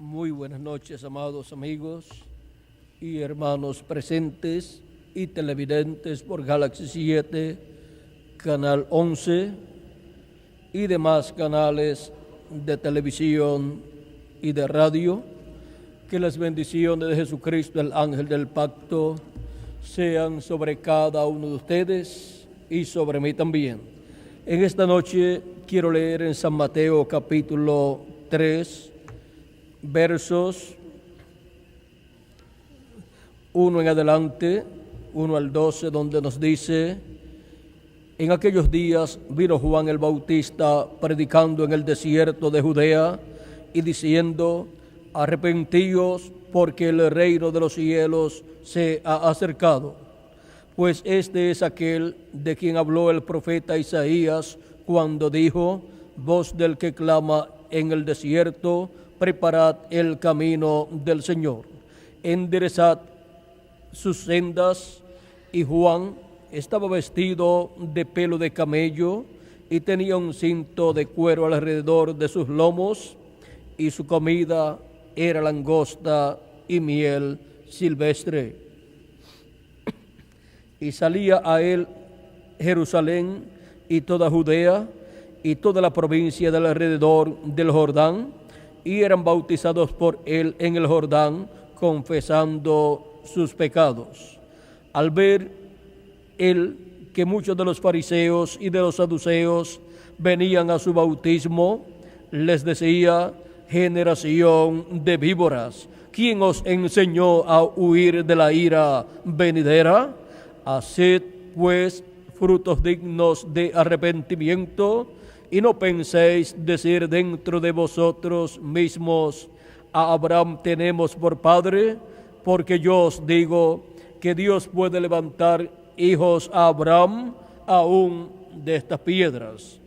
Muy buenas noches, amados amigos y hermanos presentes y televidentes por Galaxy 7, Canal 11 y demás canales de televisión y de radio. Que las bendiciones de Jesucristo, el ángel del pacto, sean sobre cada uno de ustedes y sobre mí también. En esta noche quiero leer en San Mateo capítulo 3, versos 1 en adelante, 1 al 12, donde nos dice: en aquellos días vino Juan el Bautista predicando en el desierto de Judea y diciendo: arrepentíos, porque el reino de los cielos se ha acercado. Pues este es aquel de quien habló el profeta Isaías cuando dijo: voz del que clama en el desierto, preparad el camino del Señor, enderezad sus sendas. Y Juan estaba vestido de pelo de camello y tenía un cinto de cuero alrededor de sus lomos, y su comida era langosta y miel silvestre. Y salía a él Jerusalén y toda Judea y toda la provincia del alrededor del Jordán, y eran bautizados por él en el Jordán, confesando sus pecados. Al ver él que muchos de los fariseos y de los saduceos venían a su bautismo, les decía: generación de víboras, ¿quién os enseñó a huir de la ira venidera? Haced pues frutos dignos de arrepentimiento, y no penséis decir dentro de vosotros mismos: a Abraham tenemos por padre, porque yo os digo que Dios puede levantar hijos a Abraham aún de estas piedras.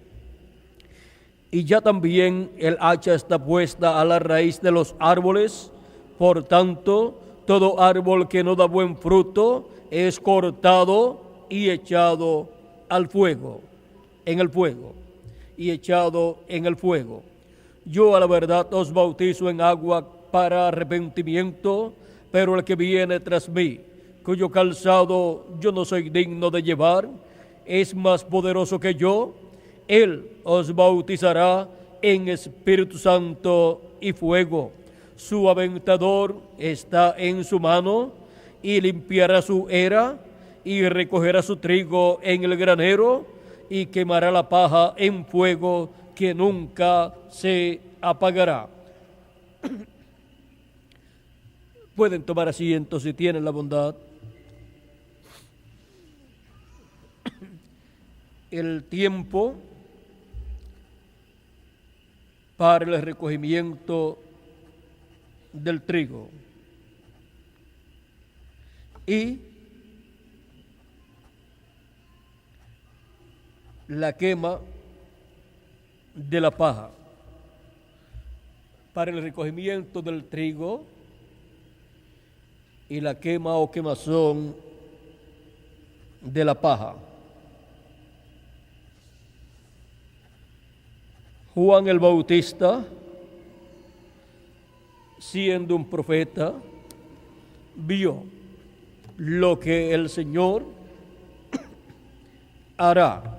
Y ya también el hacha está puesta a la raíz de los árboles. Por tanto, todo árbol que no da buen fruto es cortado y echado al fuego, en el fuego, y echado en el fuego. Yo a la verdad os bautizo en agua para arrepentimiento, pero el que viene tras mí, cuyo calzado yo no soy digno de llevar, es más poderoso que yo. Él os bautizará en Espíritu Santo y fuego. Su aventador está en su mano, y limpiará su era, y recogerá su trigo en el granero, y quemará la paja en fuego que nunca se apagará. Pueden tomar asiento si tienen la bondad. El tiempo para el recogimiento del trigo y la quema de la paja. Para el recogimiento del trigo y la quema o quemazón de la paja. Juan el Bautista, siendo un profeta, vio lo que el Señor hará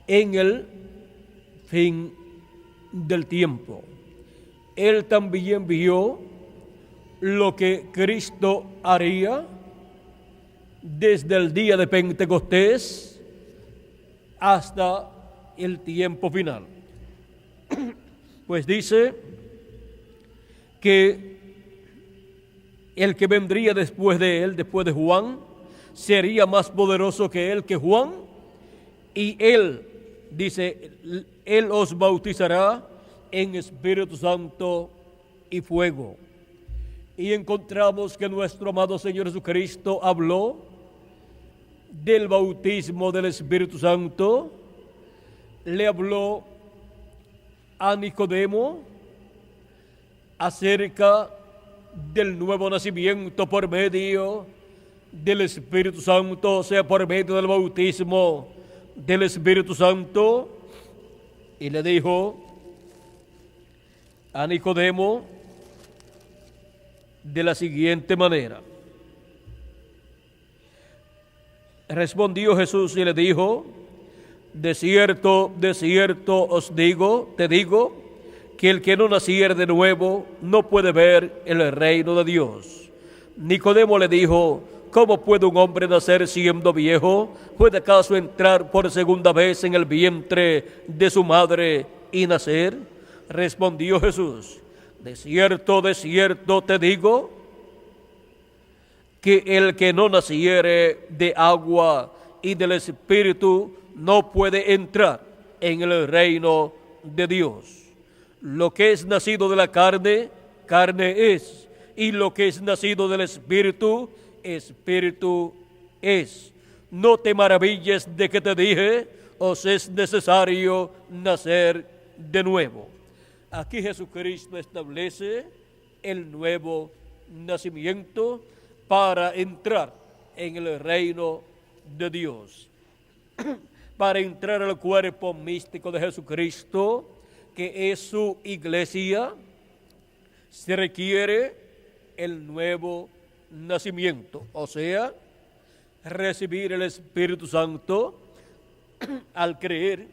en el fin del tiempo. Él también vio lo que Cristo haría desde el día de Pentecostés hasta el tiempo final. Pues dice que el que vendría después de él, después de Juan, sería más poderoso que él, que Juan, y él, dice, él os bautizará en Espíritu Santo y fuego. Y encontramos que nuestro amado Señor Jesucristo habló del bautismo del Espíritu Santo. Le habló a Nicodemo acerca del nuevo nacimiento por medio del Espíritu Santo, o sea, por medio del bautismo del Espíritu Santo, y le dijo a Nicodemo de la siguiente manera. Respondió Jesús y le dijo: de cierto os digo, te digo, que el que no naciere de nuevo no puede ver el reino de Dios. Nicodemo le dijo: ¿cómo puede un hombre nacer siendo viejo? ¿Puede acaso entrar por segunda vez en el vientre de su madre y nacer? Respondió Jesús: de cierto te digo, que el que no naciere de agua y del Espíritu no puede entrar en el reino de Dios. Lo que es nacido de la carne, carne es, y lo que es nacido del Espíritu, Espíritu es. No te maravilles de que te dije: os es necesario nacer de nuevo. Aquí Jesucristo establece el nuevo nacimiento para entrar en el reino de Dios. Para entrar al cuerpo místico de Jesucristo, que es su iglesia, se requiere el nuevo nacimiento, o sea, recibir el Espíritu Santo al creer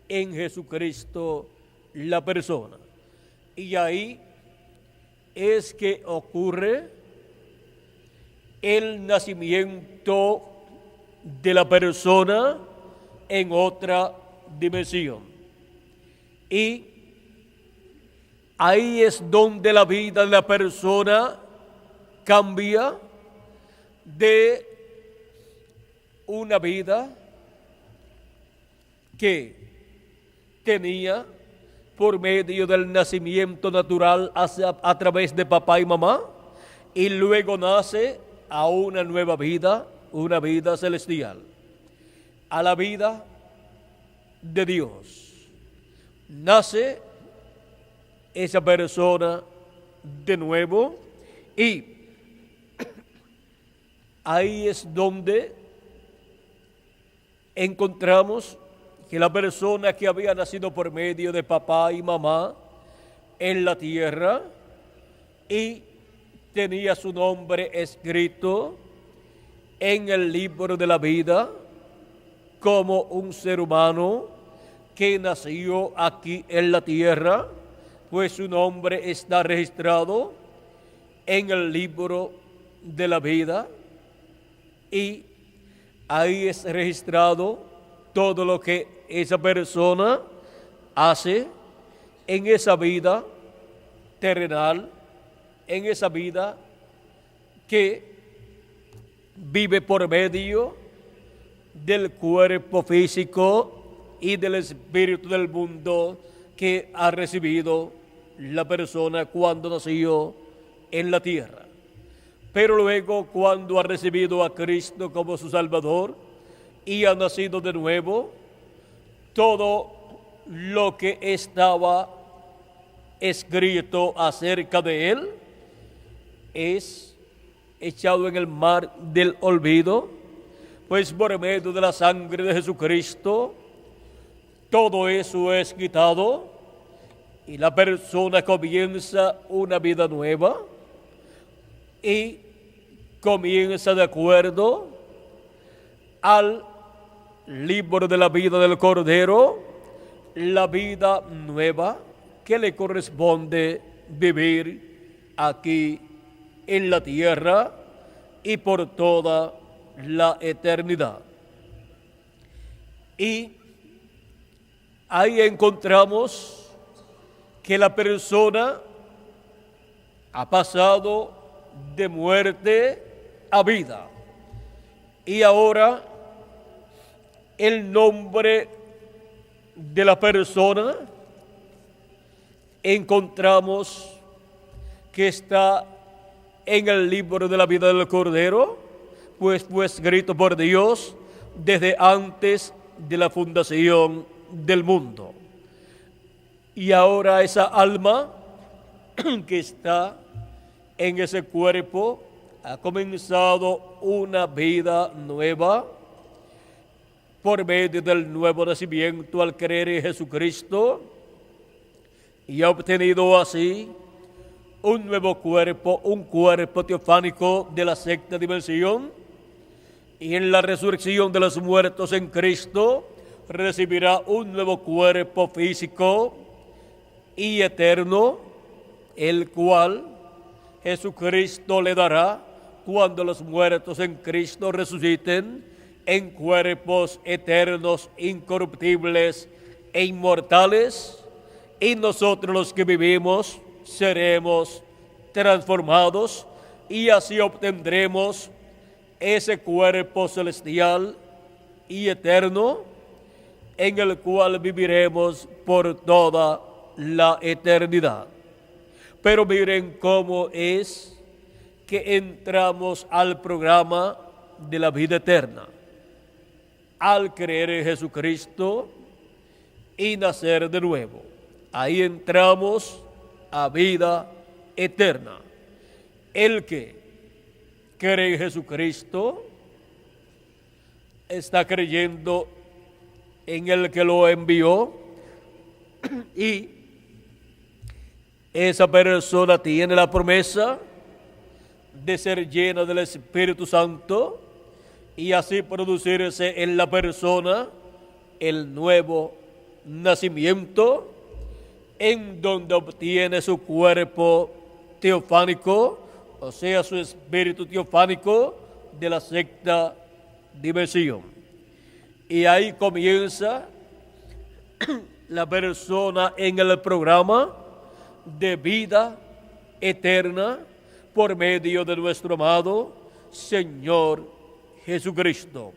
en Jesucristo la persona. Y ahí es que ocurre el nacimiento de la persona en otra dimensión. Y ahí es donde la vida de la persona cambia de una vida que tenía por medio del nacimiento natural a través de papá y mamá, y luego nace a una nueva vida, una vida celestial, a la vida de Dios. Nace esa persona de nuevo, y ahí es donde encontramos que la persona que había nacido por medio de papá y mamá en la tierra y tenía su nombre escrito en el libro de la vida como un ser humano que nació aquí en la tierra, pues su nombre está registrado en el libro de la vida, y ahí es registrado todo lo que esa persona hace en esa vida terrenal, en esa vida que vive por medio del cuerpo físico y del espíritu del mundo que ha recibido la persona cuando nació en la tierra. Pero luego, cuando ha recibido a Cristo como su Salvador y ha nacido de nuevo, todo lo que estaba escrito acerca de él es echado en el mar del olvido, pues por medio de la sangre de Jesucristo todo eso es quitado y la persona comienza una vida nueva y comienza de acuerdo al libro de la vida del Cordero, la vida nueva que le corresponde vivir aquí en la tierra y por toda la eternidad. Y ahí encontramos que la persona ha pasado de muerte a vida, y ahora el nombre de la persona encontramos que está en el libro de la vida del Cordero, pues fue escrito por Dios desde antes de la fundación del mundo. Y ahora esa alma que está en ese cuerpo ha comenzado una vida nueva por medio del nuevo nacimiento al creer en Jesucristo, y ha obtenido así un nuevo cuerpo, un cuerpo teofánico de la sexta dimensión, y en la resurrección de los muertos en Cristo recibirá un nuevo cuerpo físico y eterno, el cual Jesucristo le dará cuando los muertos en Cristo resuciten en cuerpos eternos, incorruptibles e inmortales, y nosotros los que vivimos seremos transformados y así obtendremos ese cuerpo celestial y eterno en el cual viviremos por toda la eternidad. Pero miren cómo es que entramos al programa de la vida eterna. Al creer en Jesucristo y nacer de nuevo. Ahí entramos a vida eterna. El que cree en Jesucristo está creyendo en el que lo envió, y esa persona tiene la promesa de ser llena del Espíritu Santo y así producirse en la persona el nuevo nacimiento, en donde obtiene su cuerpo teofánico, o sea, su espíritu teofánico de la sexta dimensión. Y ahí comienza la persona en el programa de vida eterna por medio de nuestro amado Señor Jesucristo.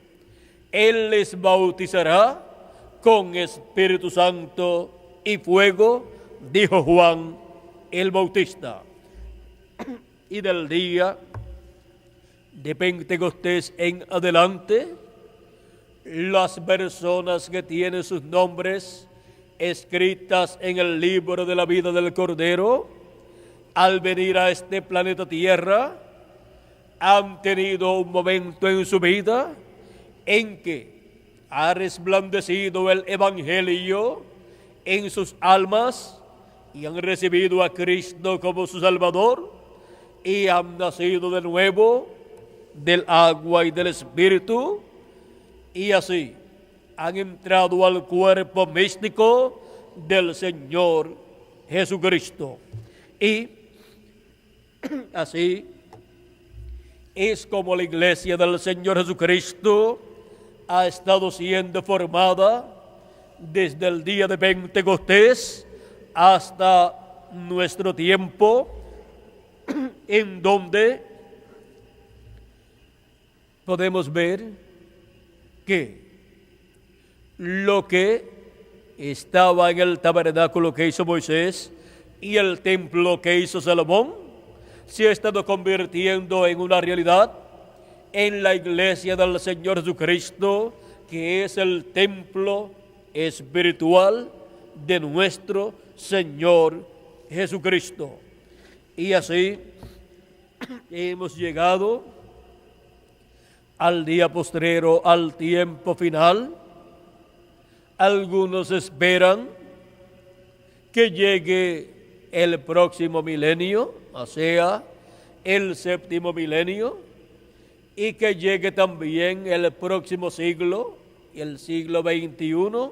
Él les bautizará con Espíritu Santo y fuego, dijo Juan el Bautista. Y del día de Pentecostés en adelante, las personas que tienen sus nombres escritas en el libro de la vida del Cordero, al venir a este planeta Tierra, han tenido un momento en su vida en que ha resplandecido el Evangelio en sus almas y han recibido a Cristo como su Salvador y han nacido de nuevo del agua y del Espíritu, y así han entrado al cuerpo místico del Señor Jesucristo. Y así es como la iglesia del Señor Jesucristo ha estado siendo formada desde el día de Pentecostés hasta nuestro tiempo, en donde podemos ver que lo que estaba en el tabernáculo que hizo Moisés y el templo que hizo Salomón se ha estado convirtiendo en una realidad en la iglesia del Señor Jesucristo, que es el templo espiritual de nuestro Señor Jesucristo. Y así hemos llegado al día postrero, al tiempo final. Algunos esperan que llegue el próximo milenio, o sea, el séptimo milenio, y que llegue también el próximo siglo, el siglo XXI,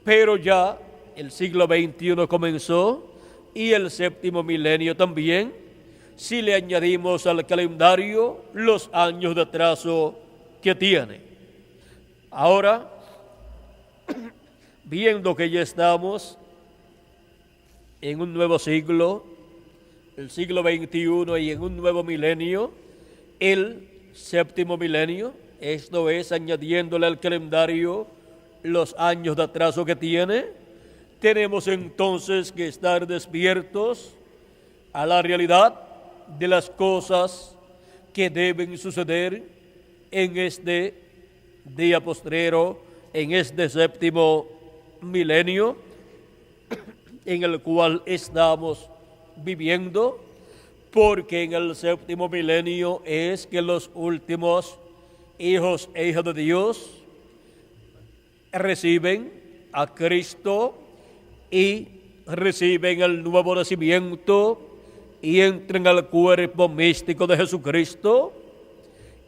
pero ya el siglo XXI comenzó y el séptimo milenio también, si le añadimos al calendario los años de atraso que tiene. Ahora, viendo que ya estamos en un nuevo siglo, el siglo XXI, y en un nuevo milenio, el séptimo milenio, esto es, añadiéndole al calendario los años de atraso que tiene, tenemos entonces que estar despiertos a la realidad de las cosas que deben suceder en este día postrero, en este séptimo milenio en el cual estamos viviendo, porque en el séptimo milenio es que los últimos hijos e hijas de Dios reciben a Cristo y reciben el nuevo nacimiento y entran al cuerpo místico de Jesucristo,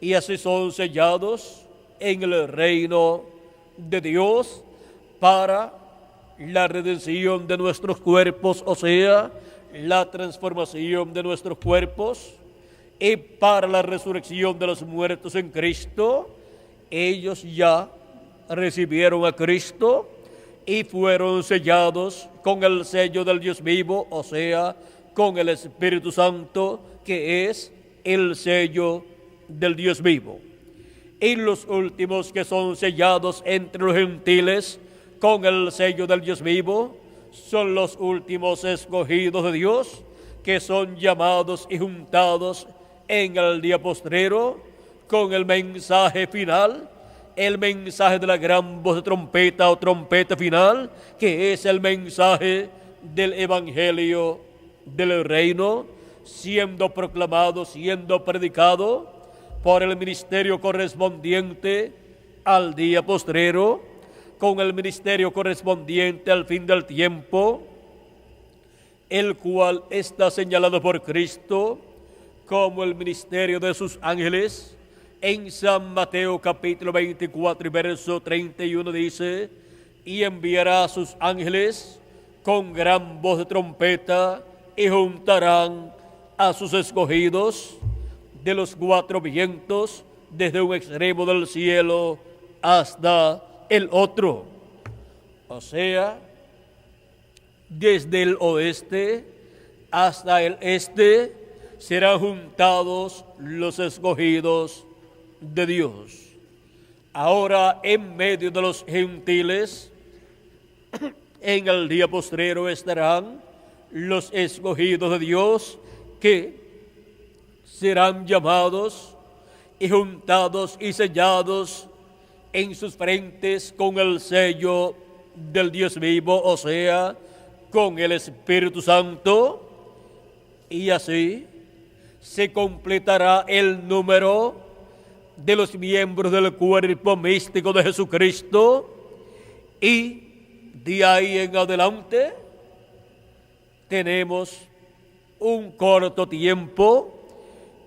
y así son sellados en el reino de Dios para la redención de nuestros cuerpos, o sea, la transformación de nuestros cuerpos, y para la resurrección de los muertos en Cristo. Ellos ya recibieron a Cristo y fueron sellados con el sello del Dios vivo, o sea, con el Espíritu Santo, que es el sello del Dios vivo. Y los últimos que son sellados entre los gentiles con el sello del Dios vivo son los últimos escogidos de Dios, que son llamados y juntados en el día postrero con el mensaje final, el mensaje de la gran voz de trompeta o trompeta final, que es el mensaje del Evangelio del reino, siendo proclamado, siendo predicado por el ministerio correspondiente al día postrero, con el ministerio correspondiente al fin del tiempo, el cual está señalado por Cristo como el ministerio de sus ángeles. En San Mateo capítulo 24 y verso 31 dice: y enviará a sus ángeles con gran voz de trompeta, y juntarán a sus escogidos de los cuatro vientos, desde un extremo del cielo hasta el otro. O sea, desde el oeste hasta el este serán juntados los escogidos de Dios. Ahora, en medio de los gentiles, en el día postrero estarán los escogidos de Dios, que serán llamados y juntados y sellados en sus frentes con el sello del Dios vivo, o sea, con el Espíritu Santo, y así se completará el número de los miembros del cuerpo místico de Jesucristo, y de ahí en adelante tenemos un corto tiempo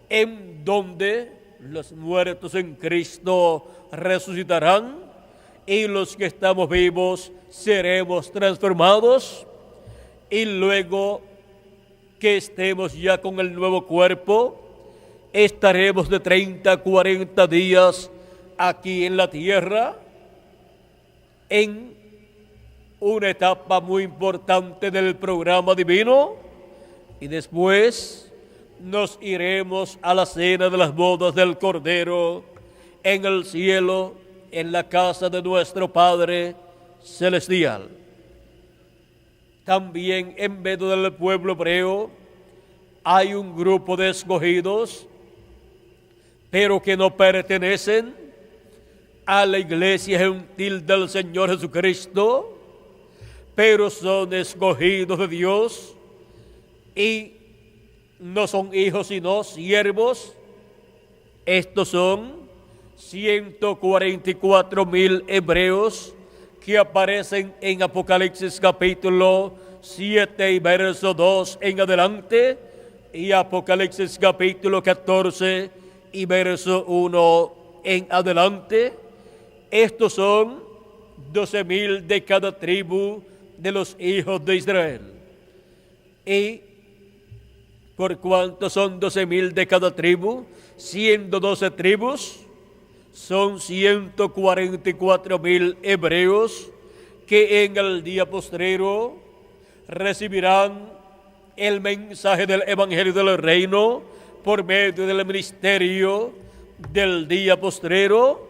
en donde los muertos en Cristo resucitarán y los que estamos vivos seremos transformados, y luego que estemos ya con el nuevo cuerpo, estaremos de 30 a 40 días aquí en la tierra, en una etapa muy importante del programa divino, y después nos iremos a la cena de las bodas del Cordero en el cielo, en la casa de nuestro Padre Celestial. También en medio del pueblo hebreo hay un grupo de escogidos, pero que no pertenecen a la iglesia gentil del Señor Jesucristo, pero son escogidos de Dios y no son hijos sino siervos. Estos son 144,000 hebreos que aparecen en Apocalipsis capítulo 7 y verso 2 en adelante, y Apocalipsis capítulo 14 y verso 1 en adelante. Estos son 12,000 de cada tribu de los hijos de Israel. Y por cuanto son 12,000 de cada tribu, siendo 12 tribus, son 144,000 hebreos que en el día postrero recibirán el mensaje del Evangelio del Reino por medio del ministerio del día postrero,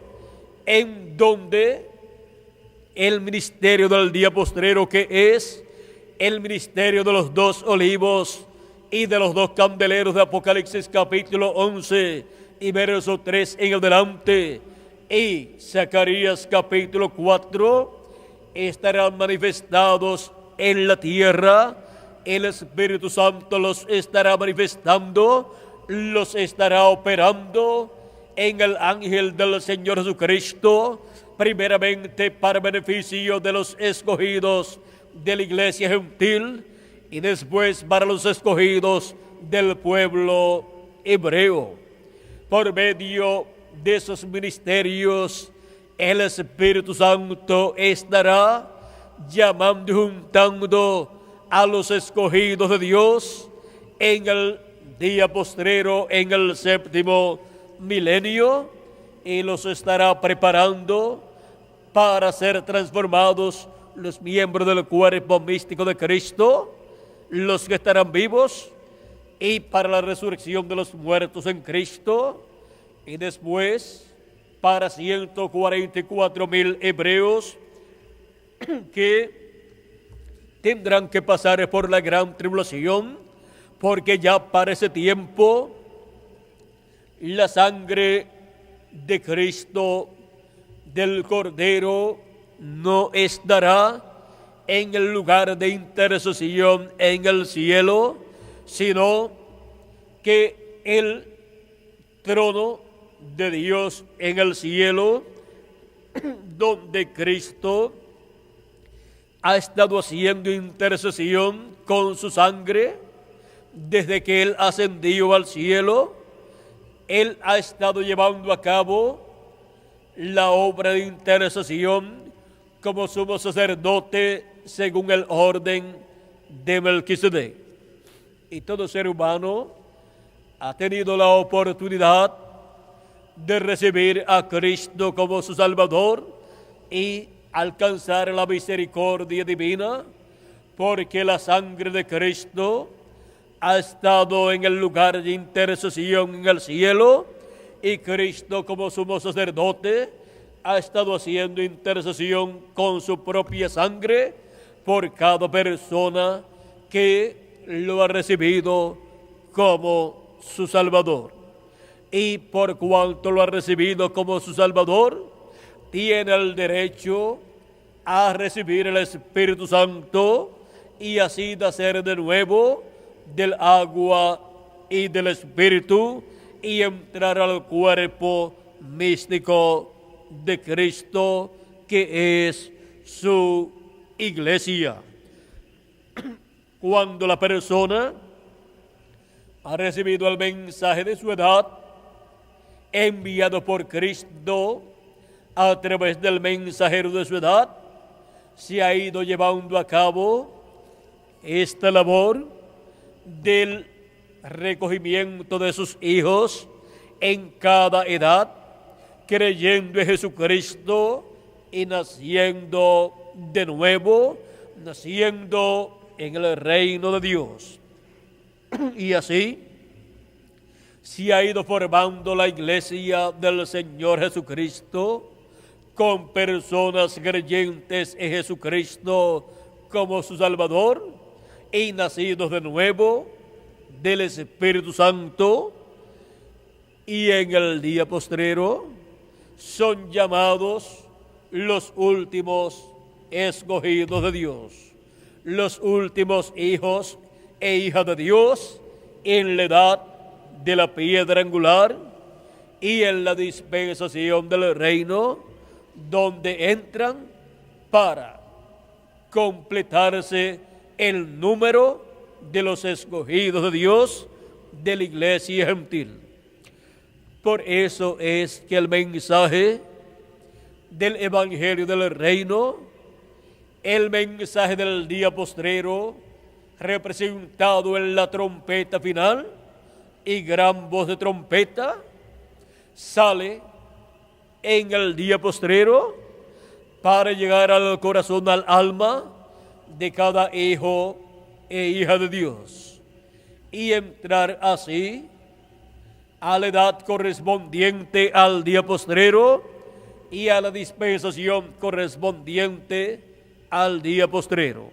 en donde el ministerio del día postrero, que es el ministerio de los 2 olivos y de los 2 candeleros de Apocalipsis capítulo 11 y verso 3 en adelante, y Zacarías capítulo 4, estarán manifestados en la tierra. El Espíritu Santo los estará manifestando, los estará operando en el ángel del Señor Jesucristo, primeramente para beneficio de los escogidos de la iglesia gentil y después para los escogidos del pueblo hebreo. Por medio de esos ministerios, el Espíritu Santo estará llamando y juntando a los escogidos de Dios en el día postrero, en el séptimo milenio, y los estará preparando para ser transformados los miembros del cuerpo místico de Cristo, los que estarán vivos, y para la resurrección de los muertos en Cristo, y después para 144,000 hebreos que tendrán que pasar por la gran tribulación, porque ya para ese tiempo la sangre de Cristo, del Cordero, no estará en el lugar de intercesión en el cielo, sino que el trono de Dios en el cielo, donde Cristo ha estado haciendo intercesión con su sangre desde que Él ascendió al cielo. Él ha estado llevando a cabo la obra de intercesión como sumo sacerdote según el orden de Melquisedec. Y todo ser humano ha tenido la oportunidad de recibir a Cristo como su Salvador y alcanzar la misericordia divina, porque la sangre de Cristo ha estado en el lugar de intercesión en el cielo, y Cristo como sumo sacerdote ha estado haciendo intercesión con su propia sangre por cada persona que lo ha recibido como su Salvador. Y por cuanto lo ha recibido como su Salvador, tiene el derecho a recibir el Espíritu Santo y así nacer de nuevo del agua y del Espíritu y entrar al cuerpo místico de Cristo, que es su iglesia. Cuando la persona ha recibido el mensaje de su edad, enviado por Cristo a través del mensajero de su edad, se ha ido llevando a cabo esta labor del recogimiento de sus hijos en cada edad, creyendo en Jesucristo y naciendo de nuevo, naciendo en el reino de Dios. Y así se ha ido formando la iglesia del Señor Jesucristo con personas creyentes en Jesucristo como su Salvador y nacidos de nuevo del Espíritu Santo, y en el día postrero son llamados los últimos escogidos de Dios, los últimos hijos e hijas de Dios en la edad de la piedra angular y en la dispensación del reino, donde entran para completarse el número de los escogidos de Dios de la iglesia gentil. Por eso es que el mensaje del Evangelio del Reino, el mensaje del día postrero, representado en la trompeta final y gran voz de trompeta, sale en el día postrero para llegar al corazón, al alma de cada hijo e hija de Dios, y entrar así a la edad correspondiente al día postrero y a la dispensación correspondiente al día postrero,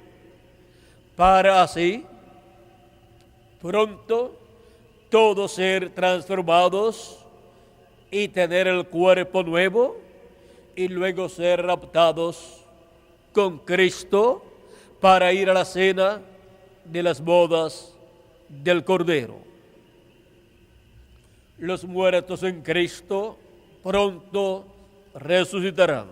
para así pronto todos ser transformados y tener el cuerpo nuevo, y luego ser raptados con Cristo para ir a la cena de las bodas del Cordero. Los muertos en Cristo pronto resucitarán,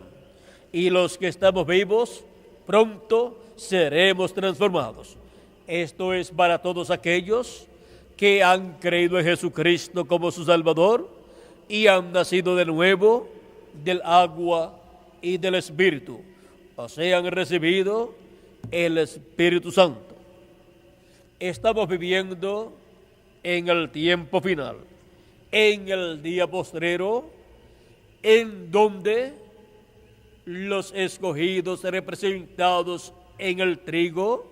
y los que estamos vivos pronto seremos transformados. Esto es para todos aquellos que han creído en Jesucristo como su Salvador y han nacido de nuevo del agua y del Espíritu, o sea, han recibido el Espíritu Santo. Estamos viviendo en el tiempo final, en el día postrero, en donde los escogidos representados en el trigo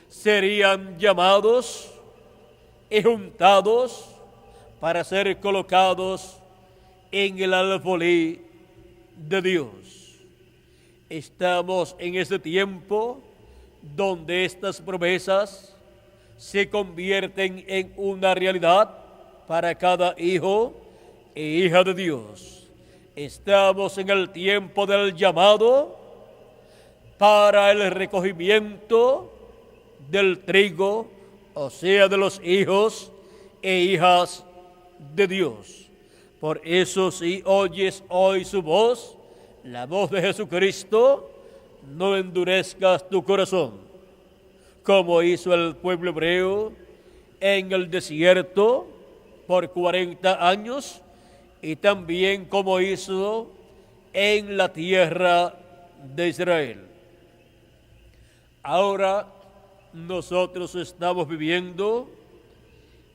serían llamados y juntados para ser colocados en el alfolí de Dios. Estamos en ese tiempo donde estas promesas se convierten en una realidad para cada hijo e hija de Dios. Estamos en el tiempo del llamado para el recogimiento del trigo, o sea, de los hijos e hijas de Dios. Por eso, si oyes hoy su voz, la voz de Jesucristo, no endurezcas tu corazón, como hizo el pueblo hebreo en el desierto por 40 años, y también como hizo en la tierra de Israel. Ahora nosotros estamos viviendo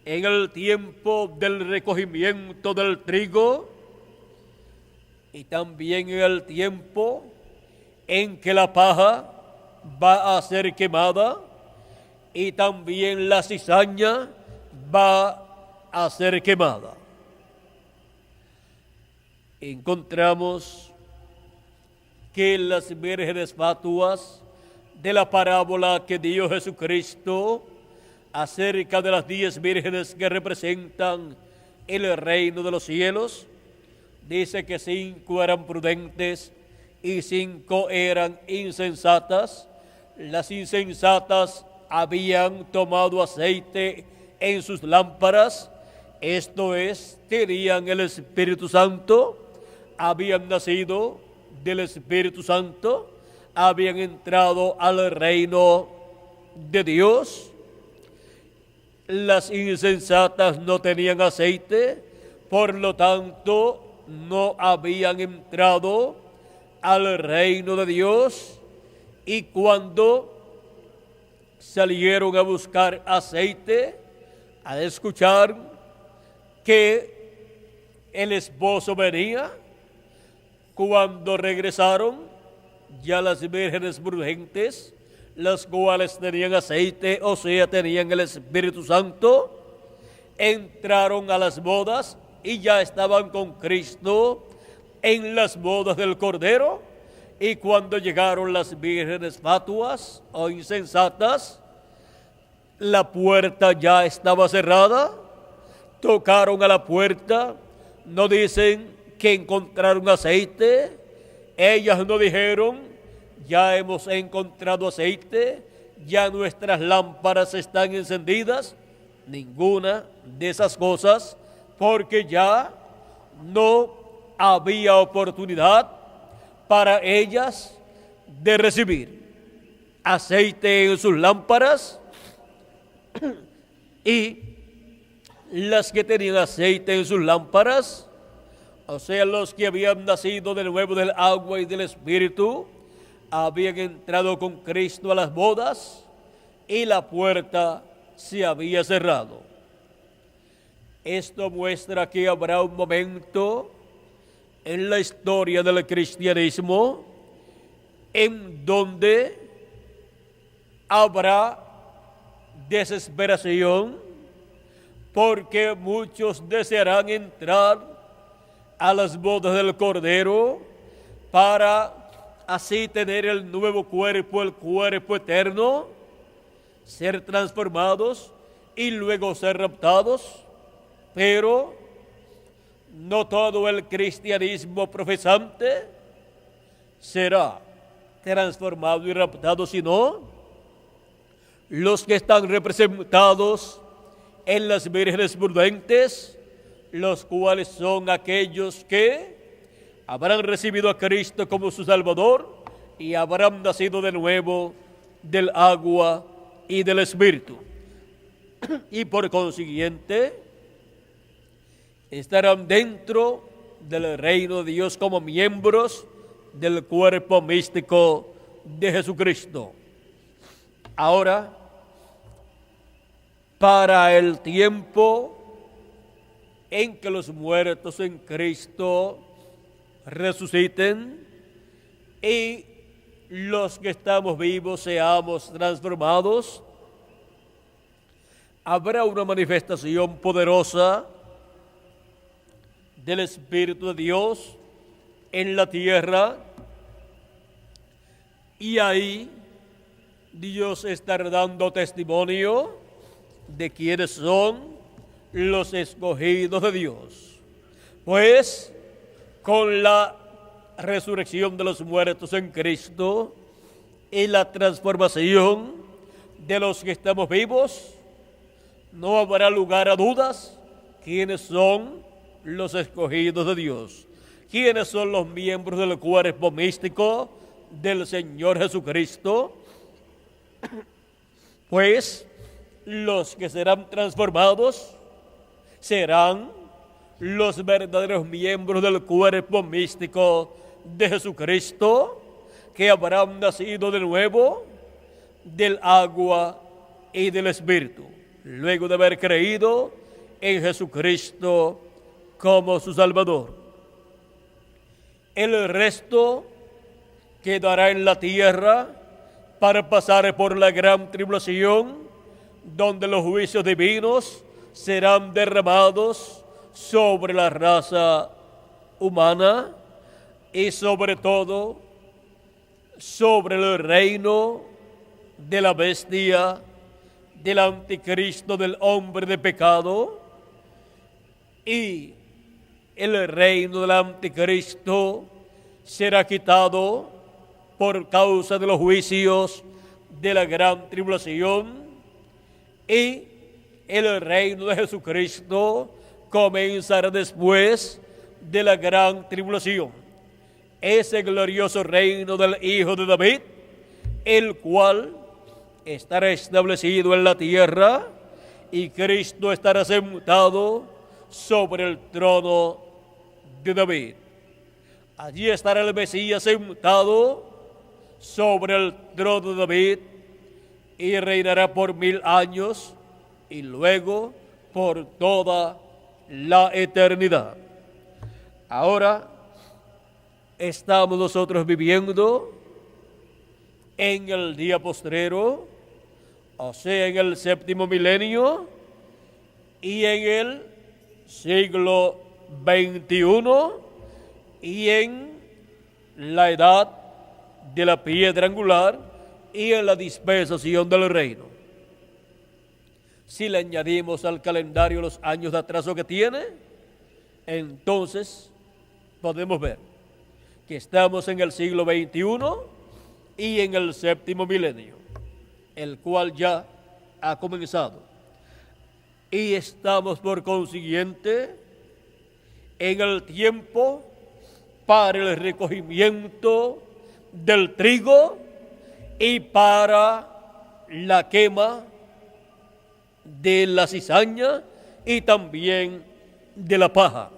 en el tiempo del recogimiento del trigo y también en el tiempo en que la paja va a ser quemada y también la cizaña va a ser quemada. Encontramos que las vírgenes fatuas de la parábola que dio Jesucristo acerca de las 10 vírgenes que representan el reino de los cielos, dice que 5 eran prudentes y 5 eran insensatas. Las insensatas habían tomado aceite en sus lámparas, esto es, tenían el Espíritu Santo, habían nacido del Espíritu Santo, habían entrado al reino de Dios. Las insensatas no tenían aceite, por lo tanto no habían entrado al reino de Dios, y cuando salieron a buscar aceite, al escuchar que el esposo venía, cuando regresaron, ya las vírgenes prudentes, las cuales tenían aceite, o sea, tenían el Espíritu Santo, entraron a las bodas y ya estaban con Cristo en las bodas del Cordero. Y cuando llegaron las vírgenes fatuas o insensatas, la puerta ya estaba cerrada, tocaron a la puerta, no dicen que encontraron aceite, ellas no dijeron, ya hemos encontrado aceite, ya nuestras lámparas están encendidas, ninguna de esas cosas, porque ya no había oportunidad para ellas de recibir aceite en sus lámparas, y las que tenían aceite en sus lámparas, o sea, los que habían nacido de nuevo del agua y del Espíritu, habían entrado con Cristo a las bodas y la puerta se había cerrado. Esto muestra que habrá un momento en la historia del cristianismo en donde habrá desesperación, porque muchos desearán entrar a las bodas del Cordero para así tener el nuevo cuerpo, el cuerpo eterno, ser transformados y luego ser raptados. Pero no todo el cristianismo profesante será transformado y raptado, sino los que están representados en las vírgenes prudentes, los cuales son aquellos que habrán recibido a Cristo como su Salvador y habrán nacido de nuevo del agua y del Espíritu. Y por consiguiente, estarán dentro del reino de Dios como miembros del cuerpo místico de Jesucristo. Ahora, para el tiempo en que los muertos en Cristo resuciten y los que estamos vivos seamos transformados, habrá una manifestación poderosa del Espíritu de Dios en la tierra, y ahí Dios estará dando testimonio de quiénes son los escogidos de Dios. Pues con la resurrección de los muertos en Cristo y la transformación de los que estamos vivos, no habrá lugar a dudas quiénes son los escogidos de Dios, quiénes son los miembros del cuerpo místico del Señor Jesucristo. Pues los que serán transformados serán los verdaderos miembros del cuerpo místico de Jesucristo, que habrán nacido de nuevo del agua y del Espíritu, luego de haber creído en Jesucristo como su Salvador. El resto quedará en la tierra para pasar por la gran tribulación, donde los juicios divinos serán derramados sobre la raza humana y sobre todo sobre el reino de la bestia, del anticristo, del hombre de pecado. Y el reino del anticristo será quitado por causa de los juicios de la gran tribulación, y el reino de Jesucristo comenzará después de la gran tribulación, ese glorioso reino del Hijo de David, el cual estará establecido en la tierra, y Cristo estará sentado sobre el trono de David. Allí estará el Mesías sentado sobre el trono de David y reinará por 1000 años y luego por toda la eternidad. Ahora estamos nosotros viviendo en el día postrero, o sea, en el 7º milenio y en el siglo XXI y en la edad de la piedra angular y en la dispensación del reino. Si le añadimos al calendario los años de atraso que tiene, entonces podemos ver que estamos en el siglo XXI y en el 7º milenio, el cual ya ha comenzado. Y estamos por consiguiente en el tiempo para el recogimiento del trigo y para la quema de la cizaña y también de la paja.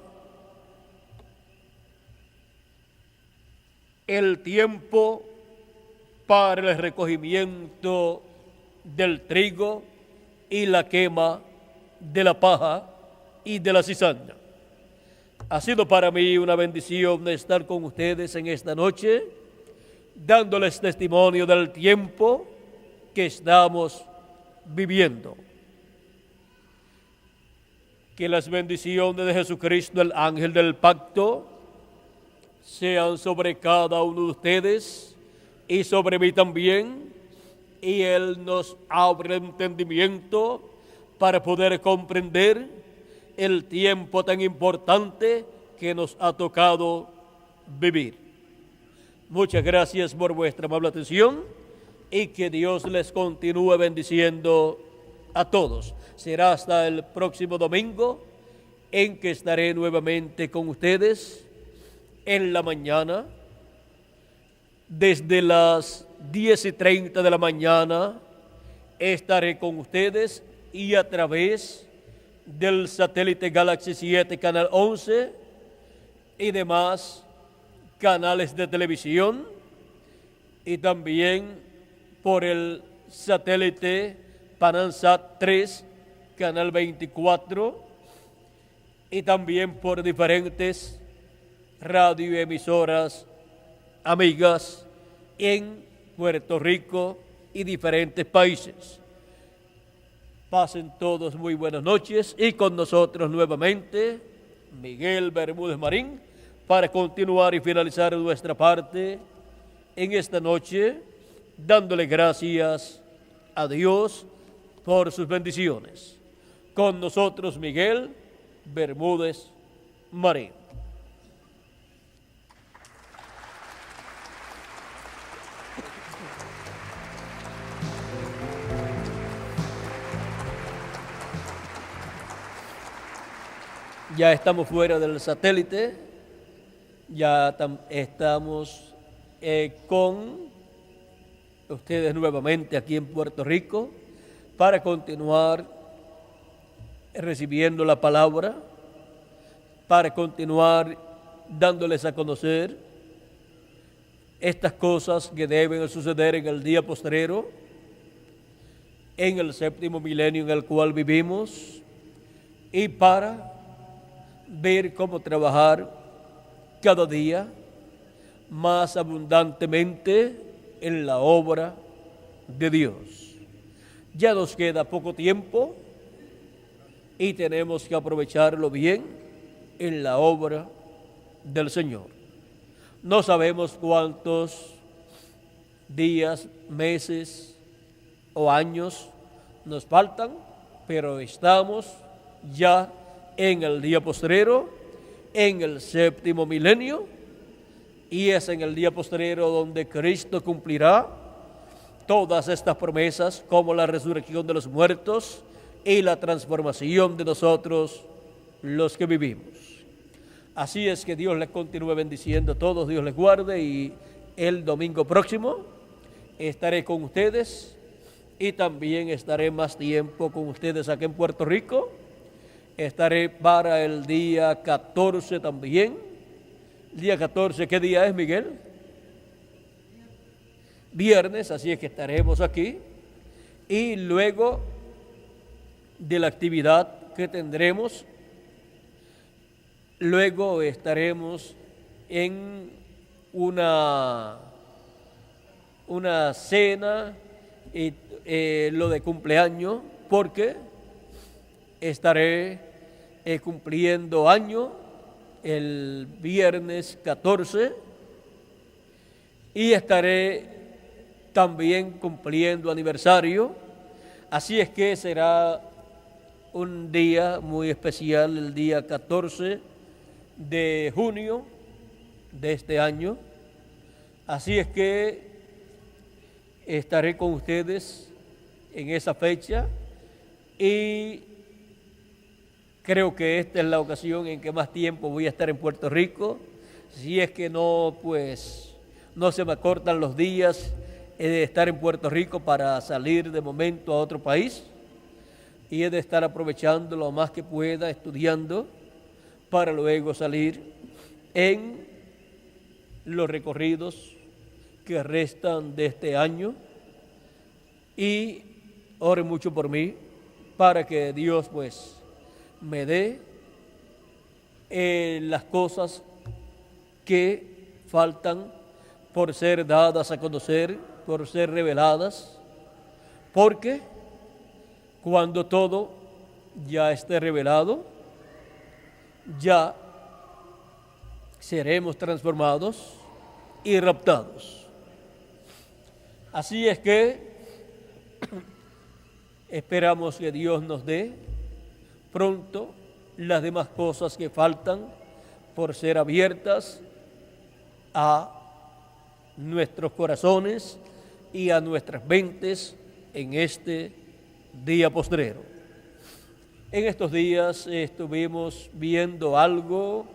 El tiempo para el recogimiento del trigo y la quema de la paja y de la cizaña. Ha sido para mí una bendición estar con ustedes en esta noche, dándoles testimonio del tiempo que estamos viviendo. Que las bendiciones de Jesucristo, el ángel del pacto, sean sobre cada uno de ustedes y sobre mí también, y Él nos abre el entendimiento para poder comprender el tiempo tan importante que nos ha tocado vivir. Muchas gracias por vuestra amable atención y que Dios les continúe bendiciendo a todos. Será hasta el próximo domingo en que estaré nuevamente con ustedes en la mañana Desde las 10:30 de la mañana estaré con ustedes y a través del satélite Galaxy 7, Canal 11 y demás canales de televisión, y también por el satélite Panansat 3, Canal 24, y también por diferentes radioemisoras amigas en Puerto Rico y diferentes países. Pasen todos muy buenas noches, y con nosotros nuevamente Miguel Bermúdez Marín para continuar y finalizar nuestra parte en esta noche, dándole gracias a Dios por sus bendiciones. Con nosotros Miguel Bermúdez Marín. Ya estamos fuera del satélite, ya estamos con ustedes nuevamente aquí en Puerto Rico para continuar recibiendo la palabra, para continuar dándoles a conocer estas cosas que deben suceder en el día postrero, en el séptimo milenio en el cual vivimos, y para ver cómo trabajar cada día más abundantemente en la obra de Dios. Ya nos queda poco tiempo y tenemos que aprovecharlo bien en la obra del Señor. No sabemos cuántos días, meses o años nos faltan, pero estamos ya en el día postrero, en el séptimo milenio, y es en el día postrero donde Cristo cumplirá todas estas promesas, como la resurrección de los muertos y la transformación de nosotros los que vivimos. Así es que Dios les continúe bendiciendo a todos, Dios les guarde, y el domingo próximo estaré con ustedes, y también estaré más tiempo con ustedes aquí en Puerto Rico. Estaré para el día 14 también. Día 14, ¿qué día es, Miguel? Viernes, así es que estaremos aquí. Y luego de la actividad que tendremos, luego estaremos en una cena, lo de cumpleaños, porque estaré cumpliendo año el viernes 14, y estaré también cumpliendo aniversario. Así es que será un día muy especial, el día 14 de junio de este año. Así es que estaré con ustedes en esa fecha, y creo que esta es la ocasión en que más tiempo voy a estar en Puerto Rico. Si es que no, pues no se me acortan los días de estar en Puerto Rico para salir de momento a otro país, y he de estar aprovechando lo más que pueda, estudiando, para luego salir en los recorridos que restan de este año. Y oren mucho por mí, para que Dios pues me dé las cosas que faltan por ser dadas a conocer, por ser reveladas, porque cuando todo ya esté revelado, ya seremos transformados y raptados. Así es que esperamos que Dios nos dé pronto las demás cosas que faltan por ser abiertas a nuestros corazones y a nuestras mentes en este día postrero. En estos días estuvimos viendo algo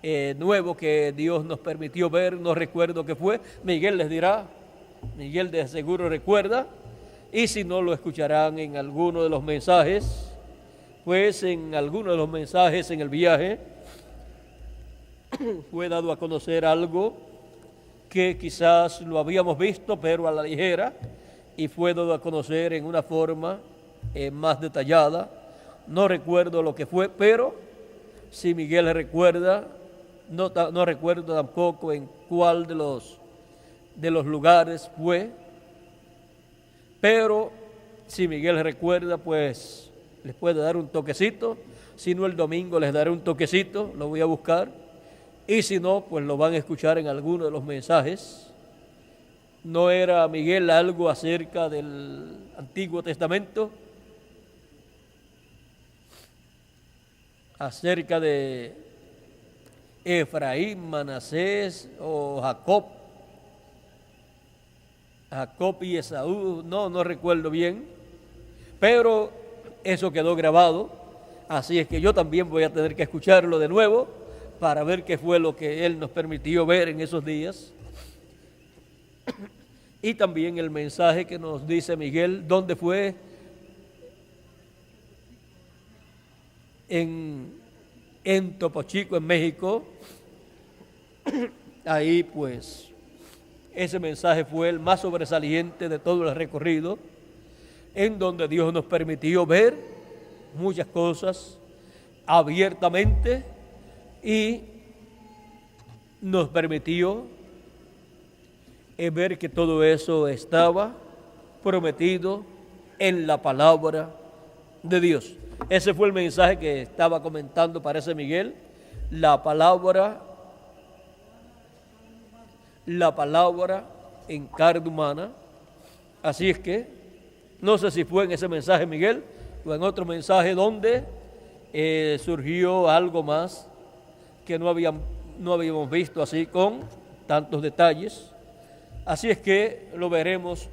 nuevo que Dios nos permitió ver, no recuerdo qué fue. Miguel les dirá, Miguel de seguro recuerda, y si no lo escucharán en alguno de los mensajes, pues en alguno de los mensajes en el viaje fue dado a conocer algo que quizás lo habíamos visto, pero a la ligera, y fue dado a conocer en una forma más detallada. No recuerdo lo que fue, pero si Miguel recuerda, no recuerdo tampoco en cuál de los lugares fue, pero si Miguel recuerda, pues les puede dar un toquecito. Si no, el domingo les daré un toquecito, lo voy a buscar. Y si no, pues lo van a escuchar en alguno de los mensajes. ¿No era, Miguel, algo acerca del Antiguo Testamento? Acerca de Efraín, Manasés o Jacob y Esaú, no recuerdo bien, pero eso quedó grabado, así es que yo también voy a tener que escucharlo de nuevo para ver qué fue lo que Él nos permitió ver en esos días. Y también el mensaje que nos dice Miguel, ¿dónde fue? En Topo Chico, en México. Ahí pues ese mensaje fue el más sobresaliente de todo el recorrido, en donde Dios nos permitió ver muchas cosas abiertamente y nos permitió ver que todo eso estaba prometido en la palabra de Dios. Ese fue el mensaje que estaba comentando, parece Miguel, la palabra en carne humana. Así es que no sé si fue en ese mensaje, Miguel, o en otro mensaje donde surgió algo más que no habíamos visto así con tantos detalles. Así es que lo veremos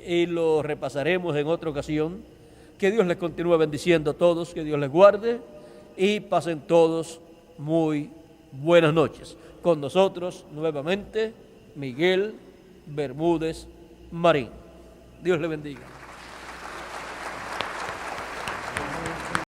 y lo repasaremos en otra ocasión. Que Dios les continúe bendiciendo a todos, que Dios les guarde y pasen todos muy buenas noches. Con nosotros nuevamente Miguel Bermúdez Marín. Dios le bendiga.